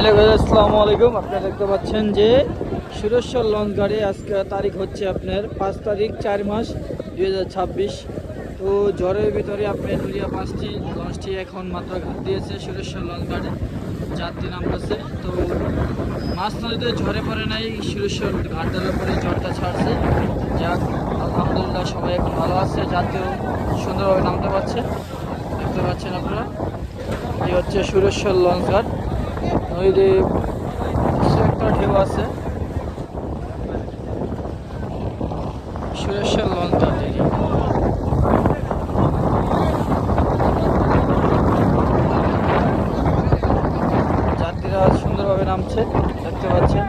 Hello guys, আসসালামু আলাইকুম। আপনারা দেখতে পাচ্ছেন যে সুরেশ্বর লঞ্চ ঘাটে আজকে তারিখ হচ্ছে আপনার 5 তারিখ 4 মাস 2026। তো ঝড়ের ভিতরে আপনার নুরিয়া 5টি লঞ্চটি এখন মাত্র ঘাট দিয়েছে সুরেশ্বর লঞ্চ ঘাটে, যাত্রী নামতেছে। তো মাছ নদীতে ঝড়ে পড়ে নাই, সুরেশ্বর ঘাটের উপরে ঝড়টা ছাড়ছে। যাক, আলহামদুলিল্লাহ সবাই এখন ভালো আছে, যাত্রীও সুন্দরভাবে নামতে পারছে। দেখতে পাচ্ছেন আপনারা, এই হচ্ছে সুরেশ্বর লঞ্চ ঘাট। নদীতে একটা ঢেউ আছে, সুরেশ্বর লঞ্চ ঘাট। যাত্রীরা সুন্দরভাবে নামছে, দেখতে পাচ্ছেন।